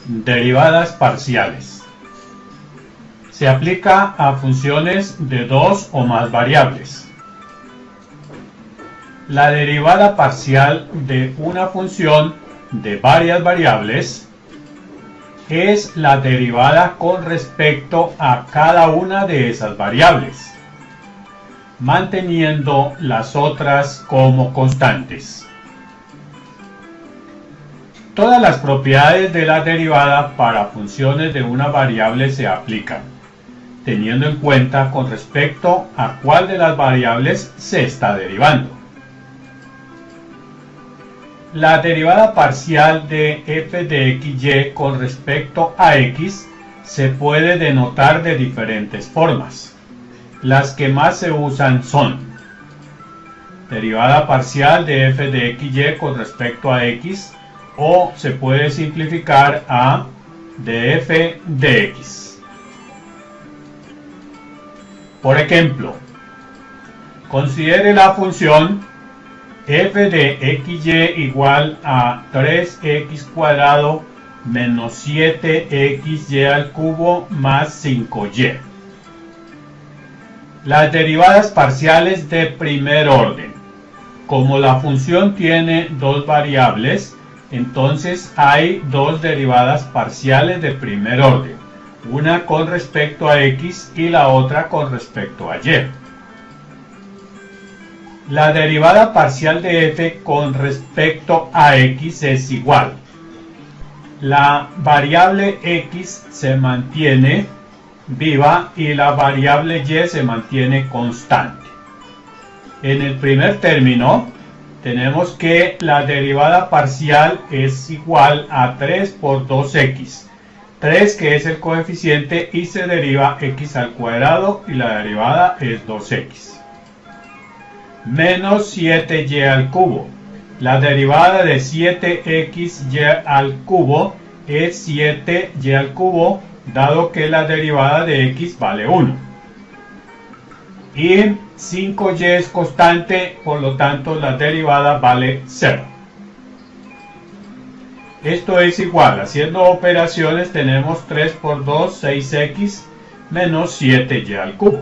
Derivadas parciales. Se aplica a funciones de dos o más variables. La derivada parcial de una función de varias variables es la derivada con respecto a cada una de esas variables, manteniendo las otras como constantes. Todas las propiedades de la derivada para funciones de una variable se aplican, teniendo en cuenta con respecto a cuál de las variables se está derivando. La derivada parcial de f de xy con respecto a x se puede denotar de diferentes formas. Las que más se usan son derivada parcial de f de xy con respecto a x, o se puede simplificar a df de x. Por ejemplo, considere la función f de xy igual a 3x cuadrado menos 7xy al cubo más 5y. Las derivadas parciales de primer orden. Como la función tiene dos variables, entonces hay dos derivadas parciales de primer orden, una con respecto a x y la otra con respecto a y. La derivada parcial de f con respecto a x es igual. La variable x se mantiene viva y la variable y se mantiene constante. En el primer término tenemos que la derivada parcial es igual a 3 por 2x. 3 que es el coeficiente y se deriva x al cuadrado y la derivada es 2x. Menos 7y al cubo. La derivada de 7xy al cubo es 7y al cubo, dado que la derivada de x vale 1. Y 5y es constante, por lo tanto la derivada vale 0. Esto es igual, haciendo operaciones tenemos 3 por 2, 6x menos 7y al cubo.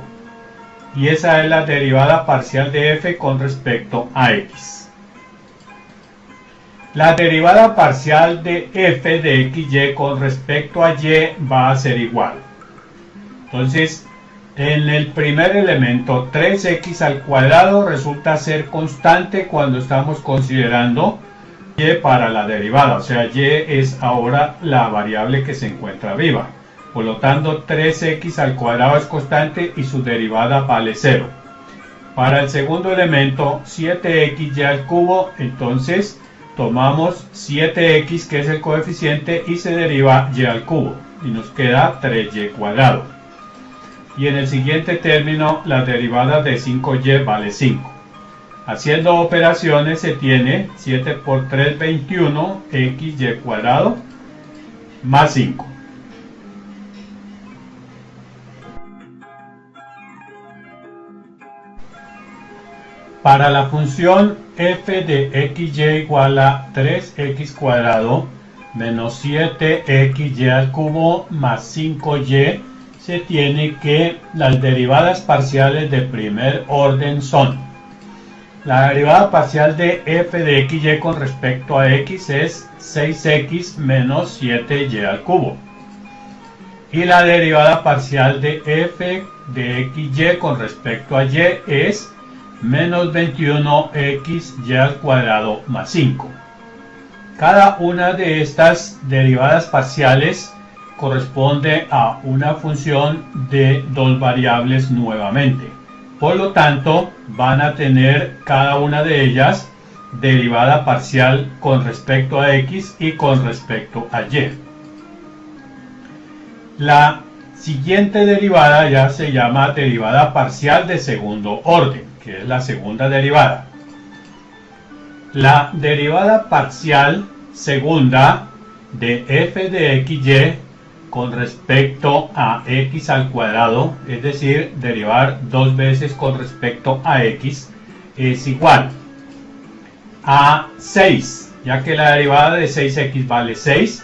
Y esa es la derivada parcial de f con respecto a x. La derivada parcial de f de xy con respecto a y va a ser igual. Entonces, en el primer elemento, 3x al cuadrado resulta ser constante cuando estamos considerando y para la derivada. O sea, y es ahora la variable que se encuentra viva. Por lo tanto, 3x al cuadrado es constante y su derivada vale 0. Para el segundo elemento, 7xy al cubo, entonces tomamos 7x que es el coeficiente y se deriva y al cubo. Y nos queda 3y cuadrado. Y en el siguiente término, la derivada de 5y vale 5. Haciendo operaciones se tiene 7 por 3, 21, xy cuadrado más 5. Para la función f de xy igual a 3x cuadrado menos 7xy al cubo más 5y, se tiene que las derivadas parciales de primer orden son: la derivada parcial de f de xy con respecto a x es 6x menos 7y al cubo. Y la derivada parcial de f de xy con respecto a y es menos 21xy al cuadrado más 5. Cada una de estas derivadas parciales corresponde a una función de dos variables nuevamente. Por lo tanto, van a tener cada una de ellas derivada parcial con respecto a x y con respecto a y. La siguiente derivada ya se llama derivada parcial de segundo orden, que es la segunda derivada. La derivada parcial segunda de f de xy con respecto a x al cuadrado, es decir, derivar dos veces con respecto a x, es igual a 6, ya que la derivada de 6x vale 6,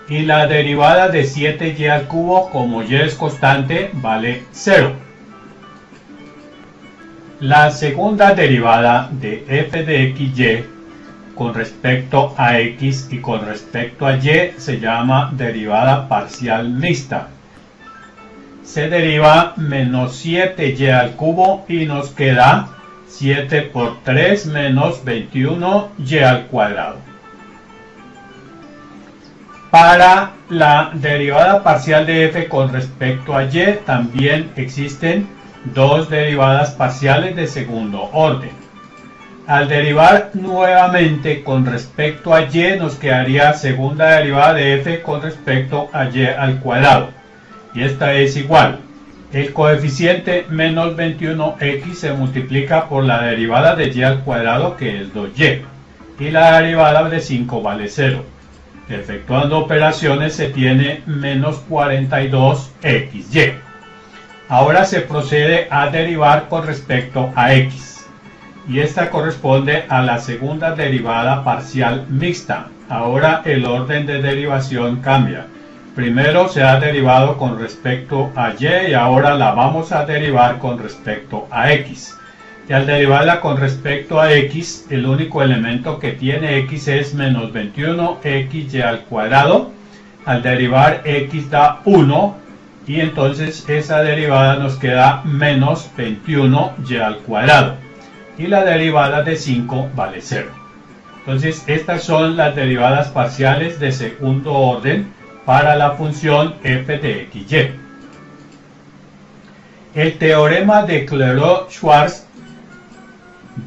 y la derivada de 7y al cubo, como y es constante, vale 0. La segunda derivada de f de xy con respecto a x y con respecto a y se llama derivada parcial mixta. Se deriva menos 7y al cubo y nos queda 7 por 3 menos 21y al cuadrado. Para la derivada parcial de f con respecto a y también existen dos derivadas parciales de segundo orden. Al derivar nuevamente con respecto a y nos quedaría segunda derivada de f con respecto a y al cuadrado. Y esta es igual. El coeficiente menos 21x se multiplica por la derivada de y al cuadrado, que es 2y. Y la derivada de 5 vale 0. Efectuando operaciones se tiene menos 42xy. Ahora se procede a derivar con respecto a x. Y esta corresponde a la segunda derivada parcial mixta. Ahora el orden de derivación cambia. Primero se ha derivado con respecto a y ahora la vamos a derivar con respecto a x. Y al derivarla con respecto a x, el único elemento que tiene x es menos 21xy al cuadrado. Al derivar x da 1 y entonces esa derivada nos queda menos 21y al cuadrado. Y la derivada de 5 vale 0. Entonces estas son las derivadas parciales de segundo orden para la función f de xy. El teorema de Clairaut-Schwarz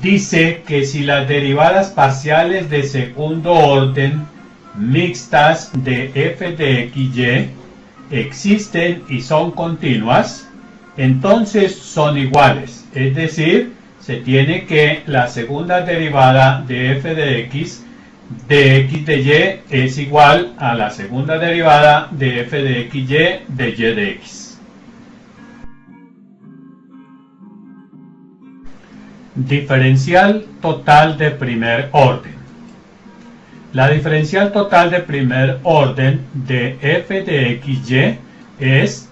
dice que si las derivadas parciales de segundo orden mixtas de f de xy existen y son continuas, entonces son iguales, es decir, se tiene que la segunda derivada de f de x de y es igual a la segunda derivada de f de xy de y de x. Diferencial total de primer orden. La diferencial total de primer orden de f de xy es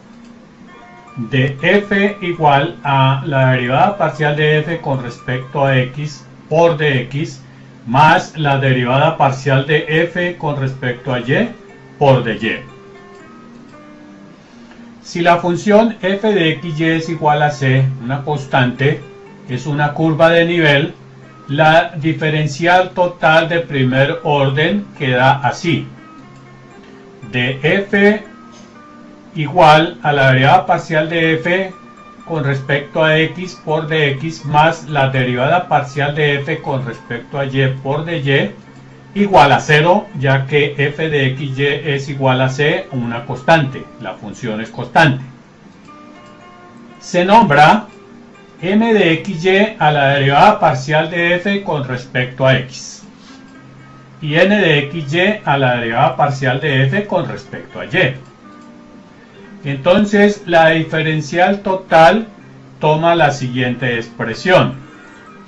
de f igual a la derivada parcial de f con respecto a x por dx más la derivada parcial de f con respecto a y por dy. Si la función f de xy es igual a c, una constante, es una curva de nivel, la diferencial total de primer orden queda así. De f igual a la derivada parcial de f con respecto a x por dx más la derivada parcial de f con respecto a y por dy igual a 0, ya que f de xy es igual a c, una constante, la función es constante. Se nombra m de xy a la derivada parcial de f con respecto a x y n de xy a la derivada parcial de f con respecto a y. Entonces la diferencial total toma la siguiente expresión: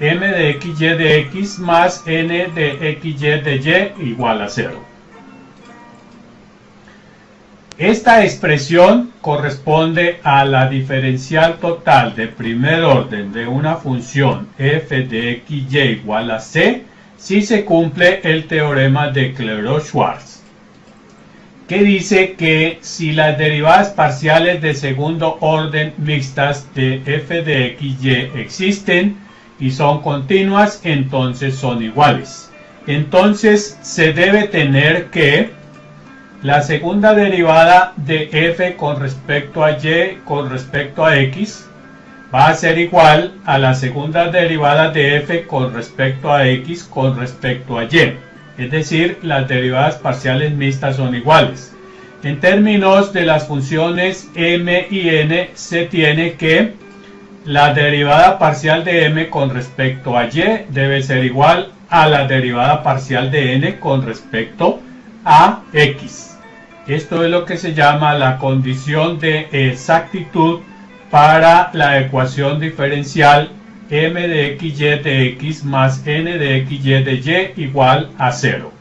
m de xy de x más n de xy de y igual a 0. Esta expresión corresponde a la diferencial total de primer orden de una función f de xy igual a c si se cumple el teorema de Clairaut-Schwarz, que dice que si las derivadas parciales de segundo orden mixtas de f de xy existen y son continuas, entonces son iguales. Entonces se debe tener que la segunda derivada de f con respecto a y con respecto a x va a ser igual a la segunda derivada de f con respecto a x con respecto a y. Es decir, las derivadas parciales mixtas son iguales. En términos de las funciones m y n, se tiene que la derivada parcial de m con respecto a y debe ser igual a la derivada parcial de n con respecto a x. Esto es lo que se llama la condición de exactitud para la ecuación diferencial m de xy de x más n de xy de y igual a 0.